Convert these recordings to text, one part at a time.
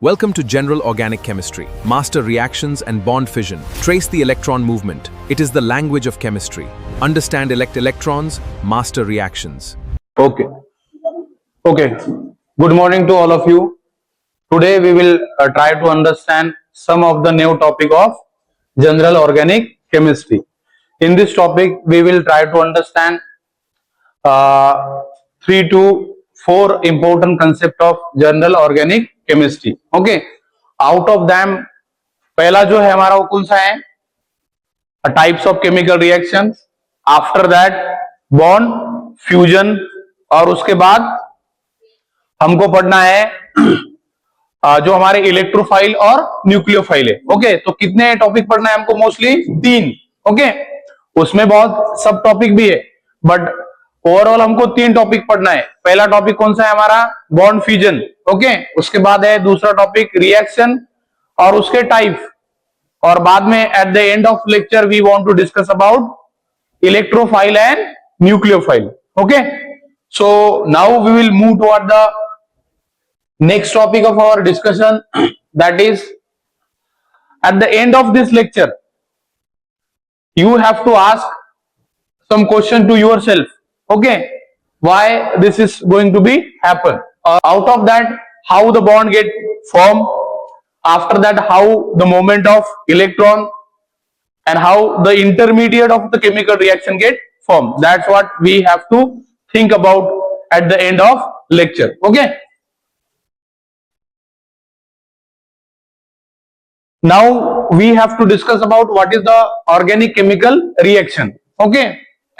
Welcome to General Organic Chemistry. Master reactions and bond fission. Trace the electron movement. It is the language of chemistry. Understand electrons, master reactions. Okay. Good morning to all of you. Today we will try to understand some of the new topic of General Organic Chemistry. In this topic, we will try to understand 3 to 4 important concept of General Organic Chemistry. Okay. Out of them, पहला जो है हमारा वो कौन सा है? Types of chemical reaction. After that bond fusion, और उसके बाद हमको पढ़ना है जो हमारे इलेक्ट्रोफाइल और न्यूक्लियोफाइल है. ओके, तो कितने टॉपिक पढ़ना है हमको? मोस्टली 3. ओके, उसमें बहुत सब टॉपिक भी है, बट ओवरऑल हमको 3 टॉपिक पढ़ना है. पहला टॉपिक कौन सा है हमारा? Bond fusion. ओके, उसके बाद है दूसरा टॉपिक रिएक्शन और उसके टाइप, और बाद में at the end of lecture we want to discuss about electrophile and nucleophile. Okay, so now we will move toward the next topic of our discussion, that is at the end of this lecture you have to ask some question to yourself. Okay, why this is going to be happen, out of that how the bond get formed, after that how the moment of electron, and how the intermediate of the chemical reaction get formed. That's what we have to think about at the end of lecture. Okay, now we have to discuss about what is the organic chemical reaction. Okay,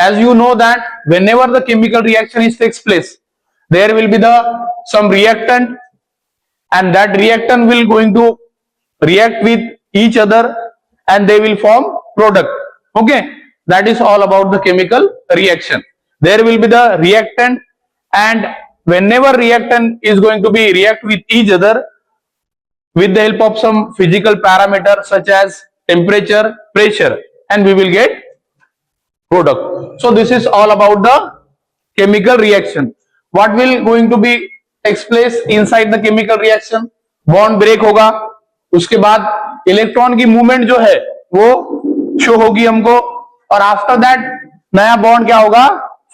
as you know that whenever the chemical reaction takes place, there will be some reactant, and that reactant will going to react with each other and they will form product. Okay, that is all about the chemical reaction. There will be the reactant, and whenever reactant is going to be react with each other with the help of some physical parameters such as temperature, pressure, and we will get product. So this is all about the chemical reaction. What will going to be takes place inside the chemical reaction? Bond break होगा, उसके बाद electron की movement जो है वो show होगी हमको, और आफ्टर दैट नया बॉन्ड क्या होगा?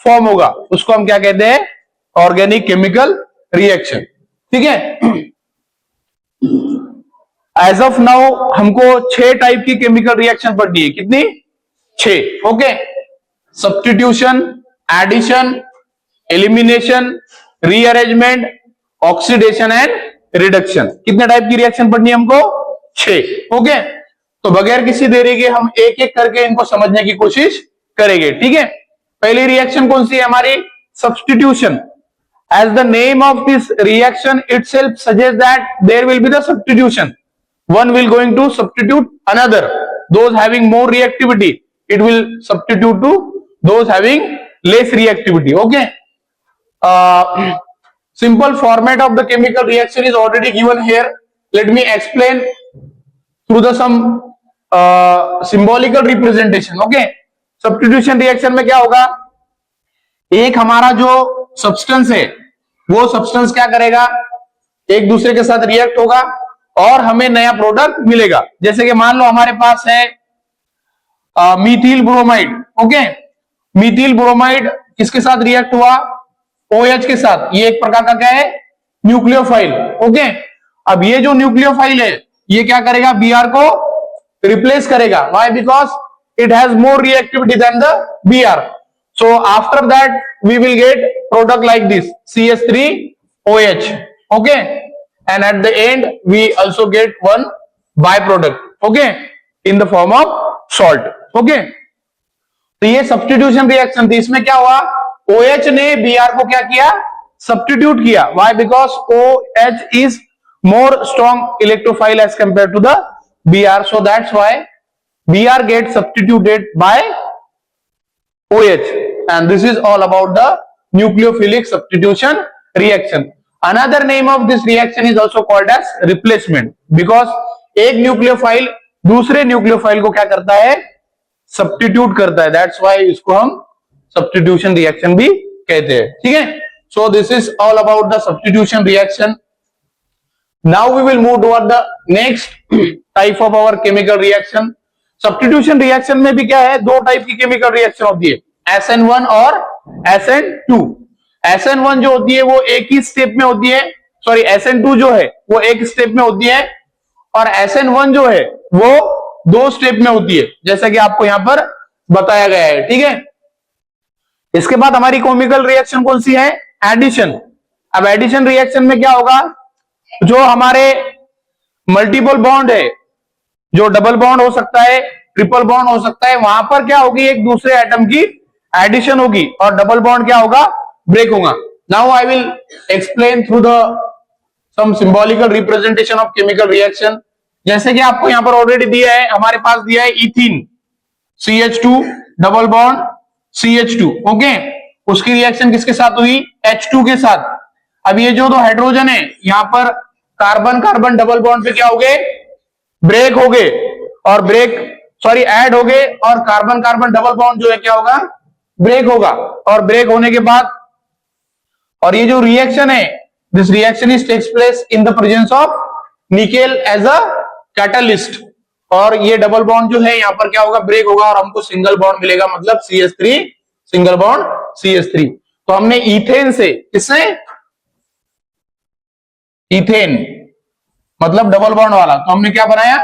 फॉर्म होगा. उसको हम क्या कहते हैं? Organic chemical reaction. ठीक है. एज ऑफ नाउ हमको 6 टाइप की केमिकल रिएक्शन पढ़नी है. कितनी? 6. Okay, substitution, addition, elimination, rearrangement, oxidation and reduction. कितने टाइप की रिएक्शन पढ़नी है हमको? 6. ओके, तो बगैर किसी देरी के हम एक एक करके इनको समझने की कोशिश करेंगे. ठीक है. पहली रिएक्शन कौन सी है हमारी? Substitution. As the name of this reaction itself suggests that there will be the substitution. One will going to substitute another. Those having more reactivity, it will substitute to those having less reactivity. Okay. Simple format of the chemical reaction is already given here. Let me explain through the some symbolical representation. Okay. Substitution reaction में क्या होगा? एक हमारा जो substance है वो substance क्या करेगा? एक दूसरे के साथ रिएक्ट होगा और हमें नया प्रोडक्ट मिलेगा. जैसे कि मान लो हमारे पास है मीथिल ब्रोमाइड. ओके, मीथिल ब्रोमाइड किसके साथ रिएक्ट हुआ? OH के साथ. ये एक प्रकार का क्या है? न्यूक्लियोफाइल. ओके, अब ये जो न्यूक्लियोफाइल है ये क्या करेगा? Br को रिप्लेस करेगा. Why? Because it has more reactivity than the Br. So after that we will get product like this, CH3OH. Okay, and at the end we also get one byproduct. Okay, in the form of salt. Okay, तो ये substitution reaction थी. इसमें क्या हुआ? OH ने Br को क्या किया? सब्स्टिट्यूट किया. Why? Because OH is more strong electrophile as compared to the Br. So that's why Br gets substituted by OH, and this is all about the nucleophilic substitution reaction. Another name of this reaction is also called as replacement, because एक nucleophile दूसरे nucleophile को क्या करता है? Substitute करता है. That's why इसको हम सब्स्टिट्यूशन रिएक्शन भी कहते हैं. ठीक है. So this is all about the substitution reaction. Now we will move toward the next type of our chemical reaction. Substitution reaction में भी क्या है, दो टाइप की केमिकल रिएक्शन होती है, SN1 और SN2। SN1 जो होती है वो एक ही स्टेप में होती है, सॉरी SN2 जो है वो एक स्टेप में होती है, और SN1 जो है वो दो स्टेप में होती है, जैसा कि आपको यहां पर बताया गया है। ठीक है, इसके बाद हमारी केमिकल रिएक्शन कौन सी है, एडिशन। अब एडिशन रिएक्शन में क्या होगा, जो हमारे मल्टीपल बॉन्ड है, जो डबल बॉन्ड हो सकता है, ट्रिपल बॉन्ड हो सकता है, वहां पर क्या होगी, एक दूसरे एटम की एडिशन होगी और डबल बॉन्ड क्या होगा, ब्रेक होगा। Now I will explain through the some symbolical representation of chemical reaction. जैसे कि आपको यहां पर ऑलरेडी दिया है, हमारे पास दिया है ethene CH2 double bond CH2, okay, उसकी रिएक्शन किसके साथ हुई, H2 के साथ। अब ये जो दो हाइड्रोजन है यहां पर कार्बन कार्बन डबल बॉन्ड पे क्या हो गए, ब्रेक हो गए, और ऐड हो गए, और कार्बन कार्बन डबल बॉन्ड जो है क्या होगा, ब्रेक होगा। और ब्रेक होने के बाद, और ये जो रिएक्शन है, this reaction is takes place in the presence of nickel as a catalyst, और ये डबल बॉन्ड जो है यहां पर क्या होगा, ब्रेक होगा, और हमको सिंगल बॉन्ड मिलेगा, मतलब CH3, सिंगल बॉन्ड CH3। तो हमने इथेन से, किससे, इथेन मतलब डबल बॉन्ड वाला, तो हमने क्या बनाया,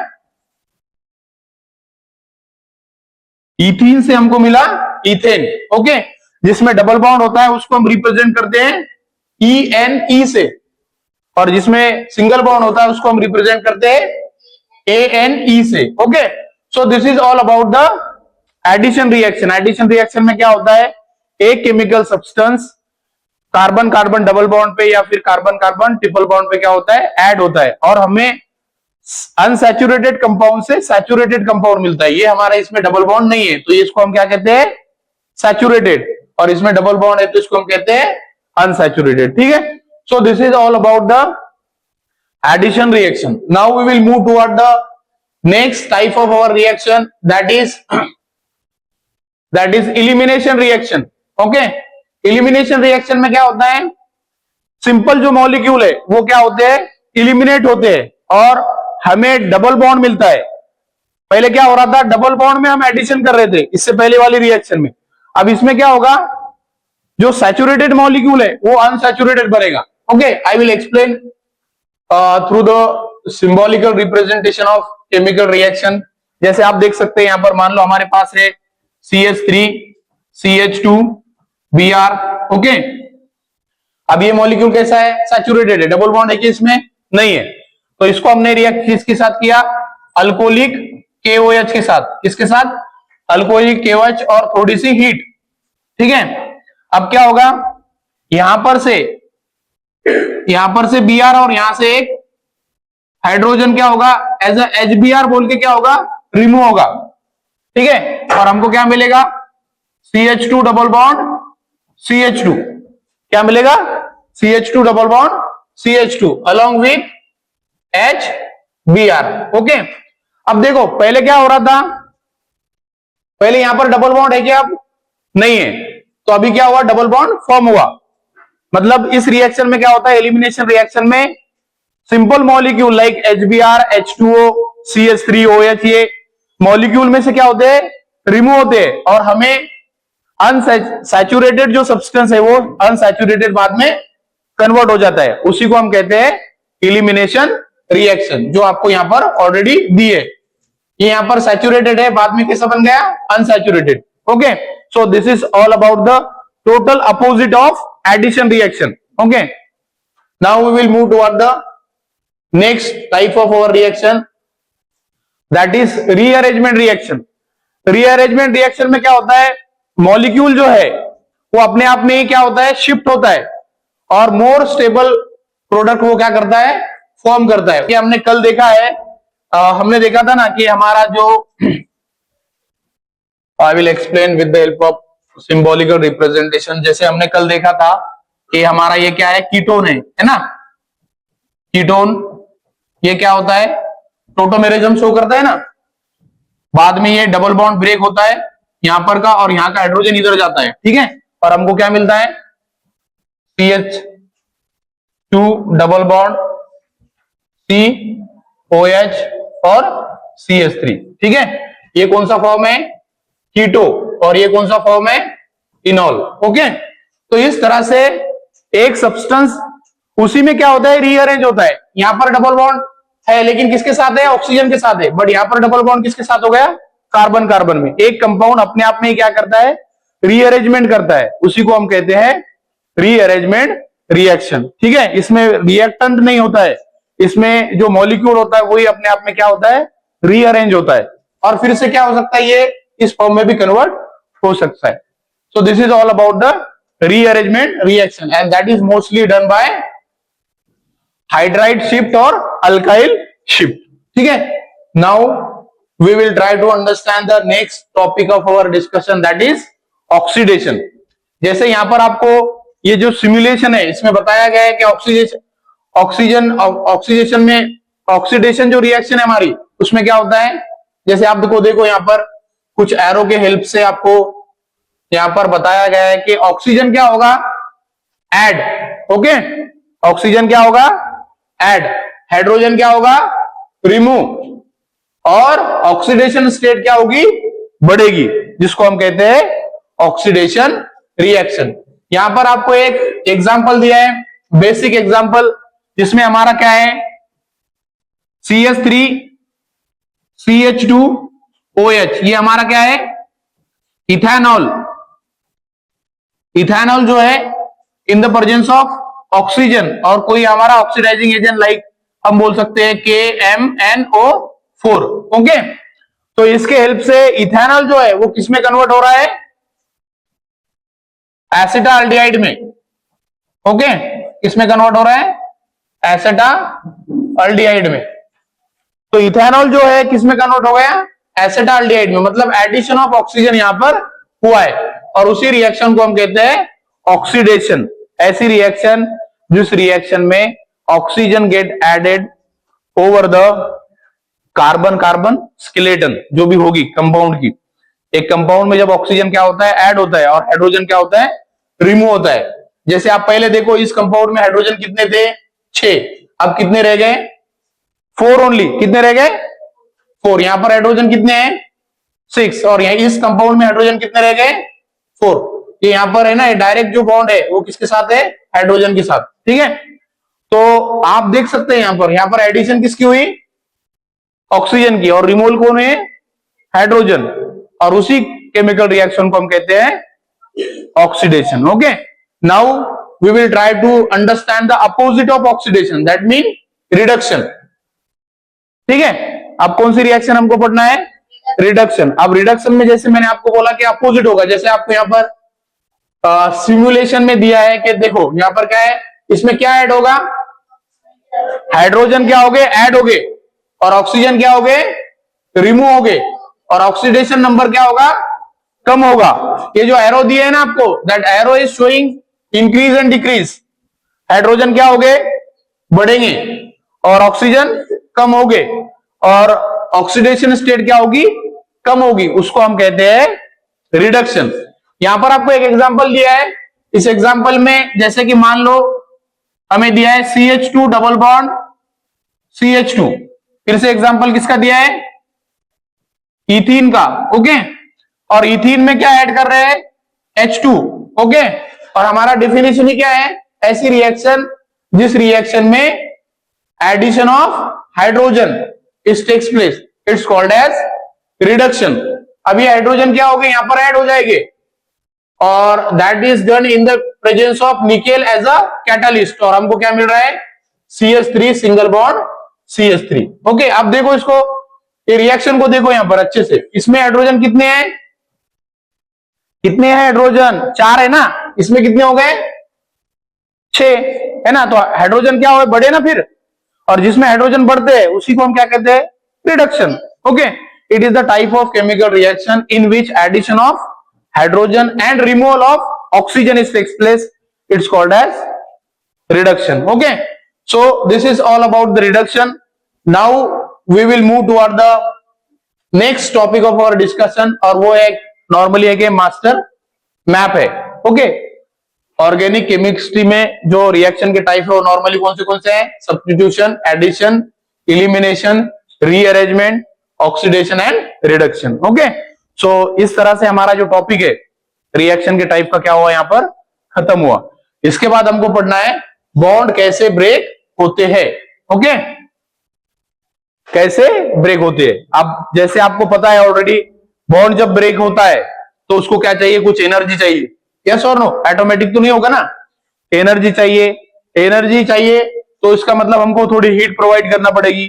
इथीन से हमको मिला इथेन, ओके, जिसमें डबल बॉन्ड होता है उसको हम रिप्रेजेंट करते हैं ENE से, और जिसमें सिंगल बॉन्ड होता है उसको हम रिप्रेजेंट करते हैं ANE से, okay. So this is all about the addition reaction. Addition reaction में क्या होता है, एक chemical substance carbon carbon double bond पे या फिर कार्बन कार्बन ट्रिपल बॉन्ड पे क्या होता है, ऐड होता है, और हमें अनसैचुरेटेड कंपाउंड से सैचुरेटेड कंपाउंड मिलता है। ये हमारा इसमें डबल बॉन्ड नहीं है तो इसको हम क्या कहते हैं, सैचुरेटेड, और इसमें डबल बॉन्ड है तो इसको हम कहते हैं अनसैचुरेटेड। ठीक है, so this is all about the addition reaction. Now we will move toward the next type of our reaction, that is elimination reaction. Okay, elimination reaction में क्या होता है, सिंपल जो मॉलिक्यूल है वो क्या होते हैं, एलिमिनेट होते हैं, और हमें डबल बॉन्ड मिलता है। पहले क्या हो रहा था, डबल बॉन्ड में हम एडिशन कर रहे थे इससे पहले वाली रिएक्शन में। अब इसमें क्या होगा, जो सैचुरेटेड मॉलिक्यूल है वो अनसैचुरेटेड बनेगा। Okay, I will explain through the symbolical representation of chemical reaction. जैसे आप देख सकते हैं यहां पर, मान लो हमारे पास है CH3 CH2 Br, ओके। अब ये मॉलिक्यूल कैसा है, सैचुरेटेड है, डबल बॉन्ड है कि इसमें नहीं है, तो इसको हमने रिएक्ट किसके साथ किया, अल्कोहलिक KOH के साथ। किसके साथ, अल्कोहलिक KOH, और थोड़ी सी हीट। ठीक है, अब क्या होगा, यहां पर से Br और यहां से एक हाइड्रोजन क्या होगा, एज अ HBr बोल के क्या होगा, रिमूव होगा। ठीक है, और हमको क्या मिलेगा, CH2 डबल बॉन्ड CH2, क्या मिलेगा, CH2 double bond CH2 along with HBr। Okay, अब देखो पहले क्या हो रहा था, पहले यहां पर डबल बॉन्ड है क्या, अब नहीं है, तो अभी क्या हुआ, डबल बॉन्ड फॉर्म हुआ। मतलब इस रिएक्शन में क्या होता है, एलिमिनेशन रिएक्शन में simple molecule like HBr H2O CH3OH, ये मॉलिक्यूल में से क्या होते हैं, रिमूव होते हैं, और हमें अनसैचुरेटेड जो सब्सटेंस है वो अनसैचुरेटेड बाद में कन्वर्ट हो जाता है, उसी को हम कहते हैं एलिमिनेशन रिएक्शन, जो आपको यहां पर ऑलरेडी दी है। ये यहां पर सैचुरेटेड है, बाद में कैसा बन गया, unsaturated. Okay, so this is all about the total opposite of addition reaction. Okay, now we will move toward the next type of our reaction, that is rearrangement reaction. Rearrangement reaction में क्या होता है, molecule जो है वो अपने आप में ही क्या होता है, शिफ्ट होता है, और मोर स्टेबल प्रोडक्ट वो क्या करता है, फॉर्म करता है। ये हमने कल देखा है, हमने देखा था ना कि हमारा जो, आई will explain with the help of symbolical representation. जैसे हमने कल देखा था कि हमारा ये क्या है, कीटोन है ना, कीटोन, ये क्या होता है, टोटोमेरिज्म शो करता है ना, बाद में ये डबल बॉन्ड ब्रेक होता है यहां पर का, और यहां का हाइड्रोजन इधर जाता है। ठीक है, और हमको क्या मिलता है, CH2 डबल बॉन्ड COH और CH3, ठीक है। ये कौन सा फॉर्म है? कीटो। और ये कौन सा फॉर्म है? इनॉल। ओके, तो इस तरह से एक सब्सटेंस उसी में क्या होता है? रीअरेंज होता है। यहां पर डबल बॉन्ड है लेकिन किसके साथ है? ऑक्सीजन के साथ है। बट यहां पर डबल बॉन्ड किसके साथ हो गया? कार्बन कार्बन में। एक कंपाउंड अपने आप में ही क्या करता है? रीअरेंजमेंट करता है। उसी को हम कहते हैं रीअरेंजमेंट रिएक्शन, ठीक है। इसमें रिएक्टेंट नहीं होता है, इसमें जो मॉलिक्यूल होता है वही अपने आप में क्या होता है? रीअरेंज होता है। और फिर से क्या हो सकता है? ये इस फॉर्म में भी कन्वर्ट हो सकता है। So this is all about the rearrangement reaction and that is mostly done by hydride shift और अल्काइल शिफ्ट, ठीक है। Now we will try to understand the next topic of our discussion, that is oxidation. जैसे यहां पर आपको ये जो simulation है इसमें बताया गया है कि ऑक्सीडेशन में ऑक्सीडेशन जो रिएक्शन है हमारी उसमें क्या होता है? जैसे आप देखो यहां पर कुछ एरो के हेल्प से आपको यहां पर बताया गया है कि ऑक्सीजन क्या होगा? ऐड। ओके, ऑक्सीजन क्या होगा? ऐड। हाइड्रोजन क्या होगा? रिमूव। और ऑक्सीडेशन स्टेट क्या होगी? बढ़ेगी, जिसको हम कहते हैं ऑक्सीडेशन रिएक्शन। यहां पर आपको एक एग्जांपल दिया है, बेसिक एग्जांपल, जिसमें हमारा क्या है? CH3 CH2OH, ये हमारा क्या है? इथेनॉल। इथेनॉल जो है इन द प्रेजेंस ऑफ ऑक्सीजन और कोई हमारा ऑक्सीडाइजिंग एजेंट लाइक हम बोल सकते हैं KMnO4। ओके, तो इसके हेल्प से इथेनॉल जो है वो किसमें कन्वर्ट हो रहा है? एसिटाल्डिहाइड में। ओके, किसमें कन्वर्ट हो रहा है? एसिटाल्डिहाइड में। तो इथेनॉल जो है किसमें कन्वर्ट हो गया? एसिटाल्डिहाइड में, मतलब एडिशन ऑफ ऑक्सीजन यहां पर हुआ है और उसी रिएक्शन को हम कहते हैं ऑक्सीडेशन। ऐसी रिएक्शन जिस रिएक्शन में oxygen get added over the carbon carbon skeleton जो भी होगी कंपाउंड की। एक कंपाउंड में जब ऑक्सीजन क्या होता है? ऐड होता है और हाइड्रोजन क्या होता है? रिमूव होता है। जैसे आप पहले देखो इस कंपाउंड में हाइड्रोजन कितने थे? 6। अब कितने रह गए? 4 ओनली। कितने रह गए? 4। यहां पर हाइड्रोजन कितने हैं? 6। और यहां इस कंपाउंड में हाइड्रोजन कितने रह गए? 4। ये यहां पर है ना, डायरेक्ट जो बॉन्ड है वो किसके साथ है? हाइड्रोजन के साथ, ठीक है। तो आप देख सकते हैं यहां पर एडिशन किसकी हुई? ऑक्सीजन की। और रिमूवल कौन है? हाइड्रोजन। और उसी केमिकल रिएक्शन को हम कहते हैं oxidation. Okay, now we will try to understand the opposite of oxidation, that mean reduction, ठीक है। अब कौन सी रिएक्शन हमको पढ़ना है? रिडक्शन। अब रिडक्शन में जैसे मैंने आपको बोला कि अपोजिट होगा, जैसे आपको यहां पर सिमुलेशन में दिया है कि देखो यहां पर क्या है, इसमें क्या ऐड होगा? हाइड्रोजन क्या हो गए? ऐड हो गए। और ऑक्सीजन क्या हो गए? रिमूव हो गए। और ऑक्सीडेशन नंबर क्या होगा? कम होगा। ये जो एरो दिए है ना आपको, that arrow is showing increase and decrease. Hydrogen क्या हो गए? बढ़ेंगे और ऑक्सीजन कम हो गए और ऑक्सीडेशन स्टेट क्या होगी? कम होगी। उसको हम कहते हैं रिडक्शन। यहां पर आपको एक एग्जांपल दिया है। इस एग्जांपल में जैसे कि मान लो हमें दिया है CH2 डबल बॉन्ड CH2। फिर से एग्जांपल किसका दिया है? इथीन का। ओके, और इथीन में क्या ऐड कर रहे हैं? H2। ओके, और हमारा डेफिनेशन ही क्या है? ऐसी रिएक्शन जिस रिएक्शन में addition of hydrogen is takes place, it's called as reduction. अभी हाइड्रोजन क्या हो गए? यहां पर ऐड हो जाएंगे और that is done in the presence of nickel as a catalyst. और हमको क्या मिल रहा है? CH3 single bond CH3। Okay, अब देखो इसको, ये रिएक्शन को देखो यहां पर अच्छे से। इसमें हाइड्रोजन कितने हैं? कितने हैं हाइड्रोजन? 4 है ना। इसमें कितने हो गए? 6 है ना। तो हाइड्रोजन क्या हो? बढ़े ना फिर। और जिसमें हाइड्रोजन बढ़ते हैं उसी को हम क्या कहते हैं? Reduction. Okay, it is the type of chemical reaction in which edition of hydrogen and removal of oxygen is takes place. It's called as reduction. Okay, so this is all about the reduction. Now we will move toward the next topic of our discussion और वो है normally है कि master map है। Okay, organic chemistry में जो reaction के type है वो नॉर्मली कौन से हैं? Substitution, addition, elimination, rearrangement, oxidation and reduction. Okay, so इस तरह से हमारा जो टॉपिक है रिएक्शन के टाइप का क्या हुआ यहां पर खत्म हुआ। इसके बाद हमको पढ़ना है बॉन्ड कैसे ब्रेक होते हैं। ओके, कैसे ब्रेक होते हैं। अब जैसे आपको पता है ऑलरेडी, बॉन्ड जब ब्रेक होता है तो उसको क्या चाहिए, कुछ एनर्जी चाहिए। यस और नो, ऑटोमेटिक तो नहीं होगा ना, एनर्जी चाहिए। एनर्जी चाहिए तो इसका मतलब हमको थोड़ी हीट प्रोवाइड करना पड़ेगी।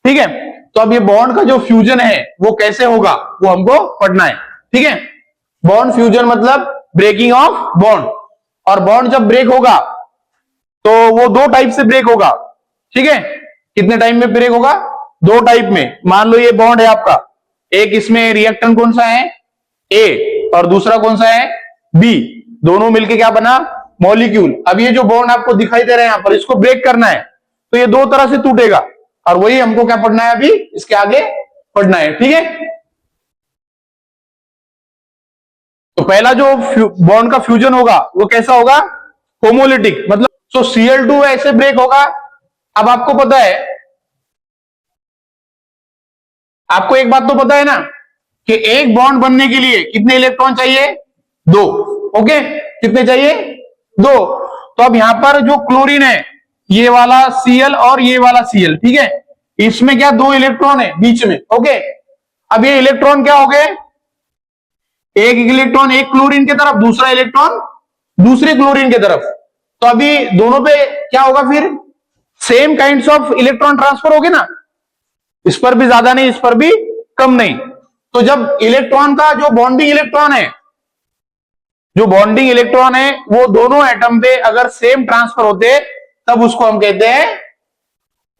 ठीक है, तो अब ये बॉन्ड का जो फ्यूजन है वो कैसे होगा वो हमको पढ़ना है। ठीक है, बॉन्ड फ्यूजन मतलब ब्रेकिंग ऑफ बॉन्ड। और बॉन्ड जब ब्रेक होगा तो वो दो टाइप से ब्रेक होगा। ठीक है, कितने टाइप में ब्रेक होगा, दो टाइप में। मान लो ये बॉन्ड है आपका, एक इसमें रिएक्टेंट कौन सा है ए और दूसरा कौन सा है बी, दोनों मिलके क्या बना मॉलिक्यूल। अब ये जो बॉन्ड आपको दिखाई दे रहा है यहां पर, इसको ब्रेक करना है तो ये दो तरह से टूटेगा और वही हमको क्या पढ़ना है अभी इसके आगे पढ़ना है। ठीक है, तो पहला जो बॉन्ड का फ्यूजन होगा वो कैसा होगा, होमोलिटिक, मतलब तो Cl2 ऐसे ब्रेक होगा। अब आपको पता है, आपको एक बात तो पता है ना कि एक बॉन्ड बनने के लिए कितने इलेक्ट्रॉन चाहिए, दो। ओके, कितने चाहिए, दो। तो अब यहां पर जो क्लोरीन है, ये वाला Cl और ये वाला Cl, ठीक है, इसमें क्या दो इलेक्ट्रॉन है बीच में। ओके, अब ये इलेक्ट्रॉन क्या हो गए, एक इलेक्ट्रॉन एक क्लोरीन की तरफ, दूसरा इलेक्ट्रॉन दूसरे क्लोरीन की तरफ। तो अभी दोनों पे क्या होगा, फिर same kinds of electron transfer होगे ना, इस पर भी ज्यादा नहीं, इस पर भी कम नहीं। तो जब इलेक्ट्रॉन का जो बॉन्डिंग इलेक्ट्रॉन है, जो बॉन्डिंग इलेक्ट्रॉन है वो दोनों एटम पे अगर सेम ट्रांसफर होते तब उसको हम कहते हैं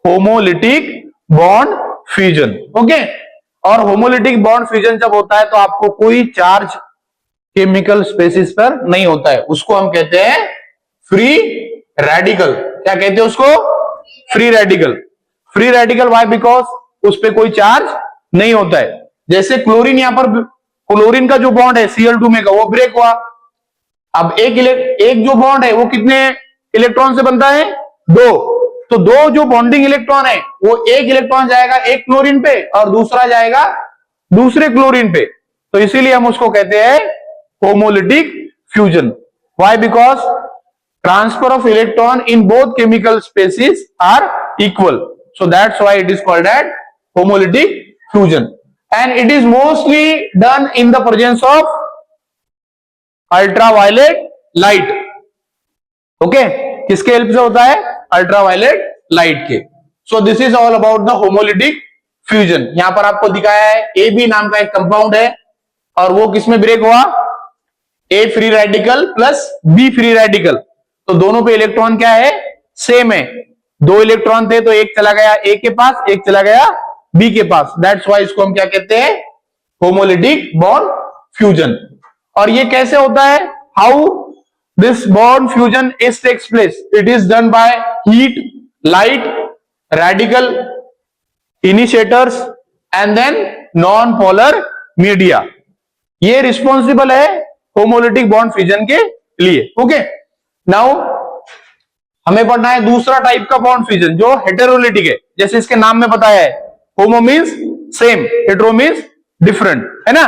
होमोलिटिक बॉन्ड फ्यूजन। ओके, और होमोलिटिक बॉन्ड फ्यूजन जब होता है तो आपको कोई चार्ज केमिकल स्पेसिस पर नहीं होता है, उसको हम कहते हैं फ्री रेडिकल। क्या कहते हैं उसको, free radical. Free radical why, because उस पर कोई चार्ज नहीं होता है। जैसे क्लोरीन, यहां पर क्लोरीन का जो बॉन्ड है Cl2 में का वो ब्रेक हुआ। अब एक जो बॉन्ड है वो कितने इलेक्ट्रॉन से बनता है, दो। तो दो जो बॉन्डिंग इलेक्ट्रॉन है वो एक इलेक्ट्रॉन जाएगा एक क्लोरीन पे और दूसरा जाएगा दूसरे क्लोरीन पे, तो इसीलिए हम उसको कहते हैं homolytic fusion. Why, because transfer of electron in both chemical species are equal, so that's why it is called as homolytic fusion, and it is mostly done in the presence of ultraviolet light. okay, किसके help से होता है, ultraviolet light के। so this is all about the homolytic fusion। यहां पर आपको दिखाया है AB नाम का एक कंपाउंड है और वो किसमें ब्रेक हुआ, A free radical plus B free radical. तो दोनों पे इलेक्ट्रॉन क्या है, सेम है। दो इलेक्ट्रॉन थे तो एक चला गया A के पास, एक चला गया B के पास। दैट्स व्हाई इसको हम क्या कहते हैं, होमोलिटिक बॉन्ड फ्यूजन। और ये कैसे होता है, how this bond fusion is takes place, it is done by heat, light, radical initiators and then non polar media. ये रिस्पॉन्सिबल है होमोलिटिक बॉन्ड फ्यूजन के लिए। ओके, नाउ हमें पढ़ना है दूसरा टाइप का बॉन्ड फ्यूजन जो हेटेरोलिटिक है। जैसे इसके नाम में बताया है, होमो means same, hetero means different, है ना।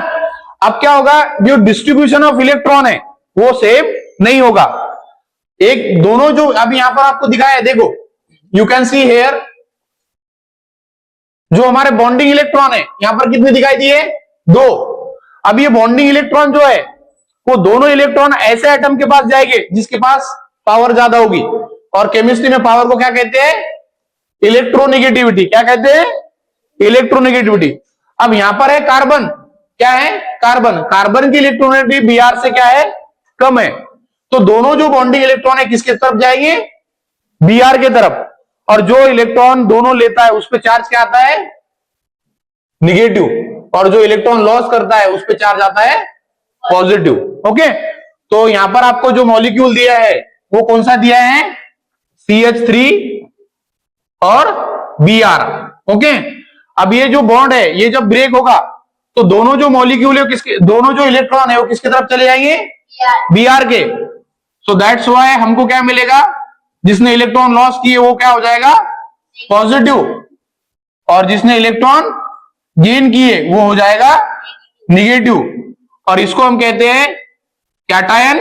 अब क्या होगा, जो डिस्ट्रीब्यूशन ऑफ इलेक्ट्रॉन है वो सेम नहीं होगा। एक दोनों जो अब यहां पर आपको दिखाया है, देखो यू कैन सी हेयर, जो हमारे बॉन्डिंग इलेक्ट्रॉन है यहां पर कितने दिखाई दिए, दो। अब ये बॉन्डिंग इलेक्ट्रॉन जो है वो दोनों इलेक्ट्रॉन ऐसे एटम के पास जाएंगे जिसके पास पावर ज्यादा होगी, और केमिस्ट्री में पावर को क्या कहते हैं, इलेक्ट्रोनेगेटिविटी। क्या कहते हैं, इलेक्ट्रोनेगेटिविटी। अब यहां पर है कार्बन, क्या है, कार्बन। कार्बन की इलेक्ट्रोनेगेटिविटी Br से क्या है, कम है। तो दोनों जो बॉन्डिंग इलेक्ट्रॉन है किसके तरफ जाएंगे, Br के तरफ। और जो इलेक्ट्रॉन दोनों लेता है उस पर चार्ज क्या आता है, निगेटिव, और जो इलेक्ट्रॉन लॉस करता है उस पर चार्ज आता है पॉजिटिव। ओके, तो यहां पर आपको जो मॉलिक्यूल दिया है वो कौन सा दिया है, CH3 और Br। ओके, अब ये जो बॉन्ड है ये जब ब्रेक होगा तो दोनों जो मॉलिक्यूल है किसके, दोनों जो इलेक्ट्रॉन है वो किसके तरफ चले जाएंगे, Br के। सो दैट्स व्हाई हमको क्या मिलेगा, जिसने इलेक्ट्रॉन लॉस किए वो क्या हो जाएगा, पॉजिटिव, और जिसने इलेक्ट्रॉन गेन किए वो हो जाएगा निगेटिव, और इसको हम कहते हैं कैटायन,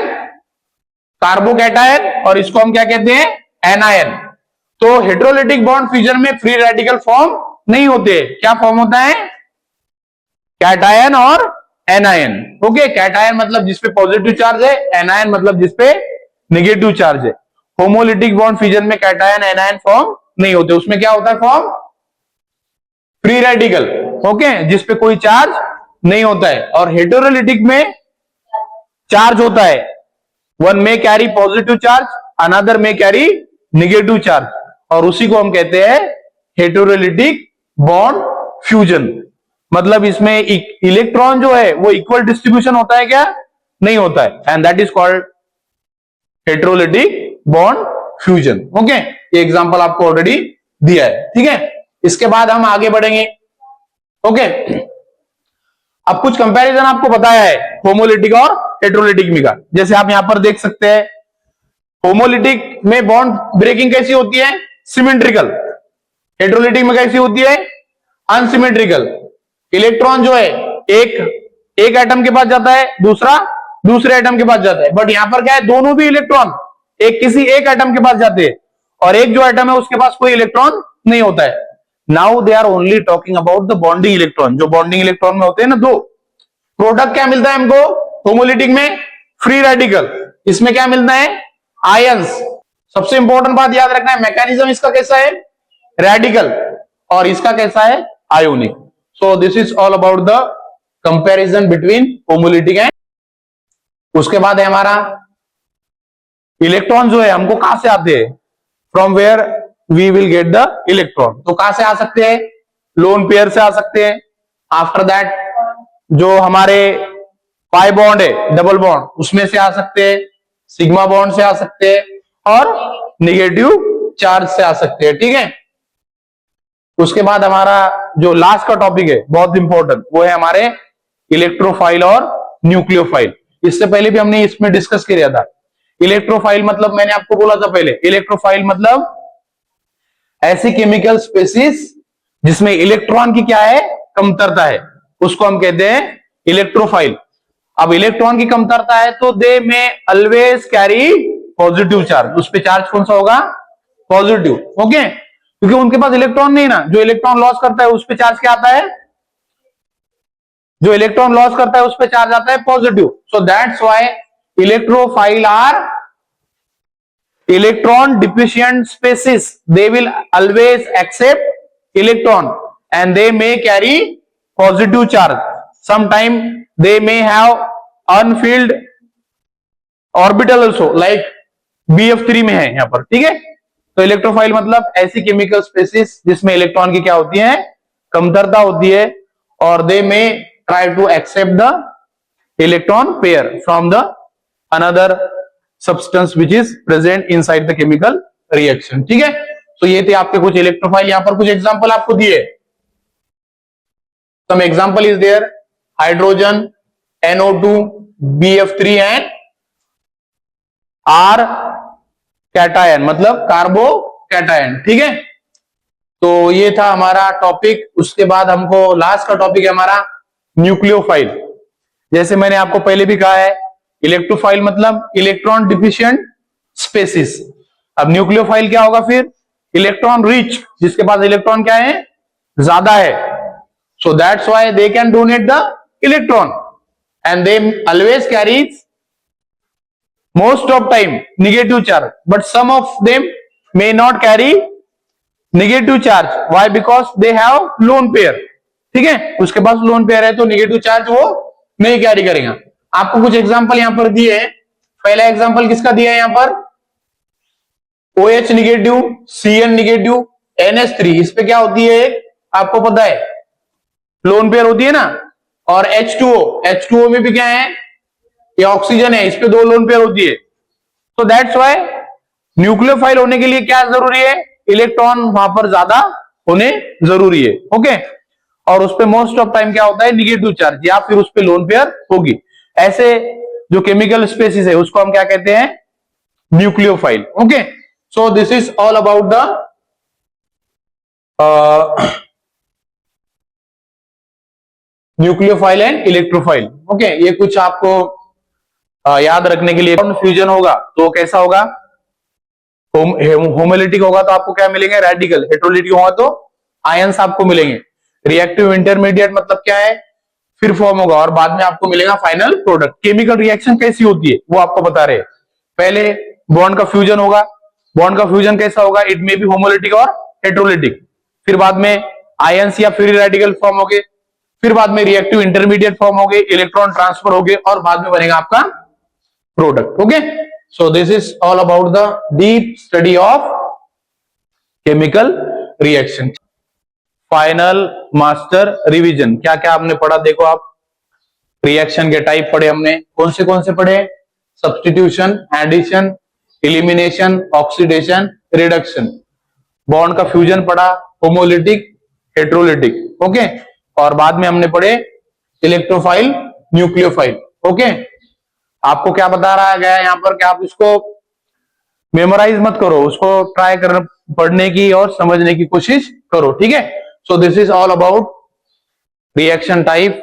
कार्बोकैटायन, और इसको हम क्या कहते हैं एनायन। तो हेटेरोलिटिक बॉन्ड फ्यूजन में फ्री रेडिकल फॉर्म नहीं होते, क्या फॉर्म होता है कैटायन और एनायन। ओके, कैटायन मतलब जिसपे पॉजिटिव चार्ज है, एनायन मतलब जिसपे नेगेटिव चार्ज है। होमोलिटिक बॉन्ड फ्यूजन में कैटायन एनायन फॉर्म नहीं होते, उसमें क्या होता है फॉर्म फ्री रेडिकल, ओके, जिसपे कोई चार्ज नहीं होता है। और हेटेरोलिटिक में चार्ज होता है, वन में कैरी पॉजिटिव चार्ज, अनदर में कैरी नेगेटिव चार्ज, और उसी को हम कहते हैं हेटेरोलिटिक बॉन्ड फ्यूजन। मतलब इसमें इलेक्ट्रॉन जो है वो इक्वल डिस्ट्रीब्यूशन होता है क्या, नहीं होता है, and that is called heterolytic bond fusion. Okay, ये एग्जांपल आपको ऑलरेडी दिया है, ठीक है। इसके बाद हम आगे बढ़ेंगे। ओके, अब कुछ कंपैरिजन आपको बताया है होमोलिटिक और हेटेरोलिटिक में का। जैसे आप यहां पर देख सकते हैं, होमोलिटिक में बॉन्ड ब्रेकिंग कैसी होती है, सिमेट्रिकल। हेटेरोलिटिक में कैसी होती है, अनसिमेट्रिकल। इलेक्ट्रॉन जो है एक एटम के पास जाता है, दूसरा दूसरे एटम के पास जाता है, बट यहां पर क्या है, दोनों भी इलेक्ट्रॉन किसी एक एटम के पास जाते हैं, और एक जो एटम है उसके पास कोई इलेक्ट्रॉन नहीं होता है। Now they are only talking about the bonding electron, जो बॉन्डिंग इलेक्ट्रॉन में होते हैं ना दो। प्रोडक्ट क्या मिलता है हमको होमोलिटिक में, फ्री रेडिकल। इसमें क्या मिलता है, आयंस। सबसे इंपॉर्टेंट बात याद रखना है, मैकेनिज्म इसका कैसा है, रेडिकल, और इसका कैसा है, ionic. So this is all about the comparison between homolytic and. उसके बाद है हमारा इलेक्ट्रॉन जो है हमको कहां से आते हैं, from where we will get the electron. तो कहां से आ सकते हैं, लोन पेयर से आ सकते हैं। आफ्टर दैट जो हमारे पाई बॉन्ड है, डबल बॉन्ड, उसमें से आ सकते हैं, सिग्मा बॉन्ड से आ सकते हैं, और निगेटिव चार्ज से आ सकते हैं, ठीक है। उसके बाद हमारा जो लास्ट का टॉपिक है बहुत इंपॉर्टेंट, वो है हमारे इलेक्ट्रोफाइल और न्यूक्लियोफाइल। इससे पहले भी हमने इसमें डिस्कस किया था। इलेक्ट्रोफाइल मतलब मैंने आपको बोला था पहले, इलेक्ट्रोफाइल मतलब ऐसी केमिकल स्पेसीज जिसमें इलेक्ट्रॉन की क्या है, कमतरता है, उसको हम कहते हैं इलेक्ट्रोफाइल। अब इलेक्ट्रॉन की कमतरता है तो दे में ऑलवेज कैरी पॉजिटिव चार्ज, उस पे चार्ज कौन सा होगा, पॉजिटिव। ओके, क्योंकि उनके पास इलेक्ट्रॉन नहीं ना, जो इलेक्ट्रॉन लॉस करता है उस पे चार्ज क्या आता है, जो इलेक्ट्रॉन लॉस करता है उस पे चार्ज आता है positive. So that's why electrophile are electron deficient species, they will always accept electron and they may carry positive charge. Sometime they may have unfilled orbital also, like BF3 में है यहां पर, ठीक है। तो इलेक्ट्रोफाइल मतलब ऐसी केमिकल स्पेसीज जिसमें इलेक्ट्रॉन की क्या होती है, कमतरता होती है, और they may try to accept the electron pair from the another substance which is present inside the chemical reaction, ठीक है। तो ये थे आपके कुछ इलेक्ट्रोफाइल। यहां पर कुछ एग्जांपल आपको दिए, some example is there, hydrogen, NO2, BF3 and R cation मतलब कार्बो कैटायन, ठीक है। तो ये था हमारा टॉपिक। उसके बाद हमको लास्ट का टॉपिक है हमारा न्यूक्लियोफाइल। जैसे मैंने आपको पहले भी कहा है, इलेक्ट्रोफाइल मतलब इलेक्ट्रॉन डिफिशिएंट स्पेसीज। अब न्यूक्लियोफाइल क्या होगा फिर, इलेक्ट्रॉन रिच, जिसके पास इलेक्ट्रॉन क्या है, ज्यादा है। So that's why they can donate the electron and they always carries most of time negative charge, but some of them may not carry negative charge. Why? Because they have lone pair, ठीक है। उसके पास lone pair है तो negative charge वो नहीं carry करेगा। आपको कुछ एग्जांपल यहां पर दिए हैं। पहला एग्जांपल किसका दिया है यहां पर, OH negative, CN negative, NH3। इस पे क्या होती है, आपको पता है लोन पेयर होती है ना। और H2O में भी क्या है, ये ऑक्सीजन है, इस पे दो लोन पेयर होती है। तो दैट्स व्हाई न्यूक्लियोफाइल होने के लिए क्या जरूरी है, इलेक्ट्रॉन वहां पर ज्यादा होने जरूरी है, ओके। और उस पे मोस्ट ऑफ टाइम क्या होता है, निगेटिव चार्ज, या फिर उस पे लोन पेयर होगी। ऐसे जो केमिकल स्पेसीज है उसको हम क्या कहते हैं, nucleophile, okay. So this is all about the nucleophile and electrophile. Okay, ये कुछ आपको याद रखने के लिए। फ्यूजन होगा तो कैसा होगा, होमोलिटिक होगा तो आपको क्या मिलेंगे, रेडिकल। हेट्रोलिटिक होगा तो आयंस आपको मिलेंगे। रिएक्टिव इंटरमीडिएट मतलब क्या है, फिर फॉर्म होगा और बाद में आपको मिलेगा फाइनल प्रोडक्ट। केमिकल रिएक्शन कैसी होती है वो आपको बता रहे हैं। पहले बॉन्ड का फ्यूजन होगा, बॉन्ड का फ्यूजन कैसा होगा, इट मे बी होमोलिटिक और हेट्रोलिटिक। फिर बाद में आयंस या फ्री रेडिकल फॉर्म हो गए, फिर बाद में रिएक्टिव इंटरमीडिएट फॉर्म हो गए, इलेक्ट्रॉन ट्रांसफर हो गए और बाद में बनेगा आपका product. Okay, so this is all about the deep study of chemical reaction. Final master revision, क्या क्या आपने पढ़ा देखो आप। रिएक्शन के टाइप पढ़े हमने, कौन से पढ़े, substitution, addition, elimination, oxidation, reduction. Bond का फ्यूजन पढ़ा, होमोलिटिक, हेट्रोलिटिक। ओके, और बाद में हमने पढ़े इलेक्ट्रोफाइल, न्यूक्लियोफाइल। ओके, आपको क्या बता रहा गया यहाँ पर कि आप इसको मेमोराइज मत करो, उसको ट्राई कर पढ़ने की और समझने की कोशिश करो, ठीक है। So this is all about reaction type,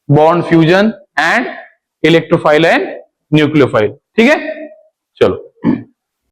bond fusion and electrophile and nucleophile, ठीक है। चलो।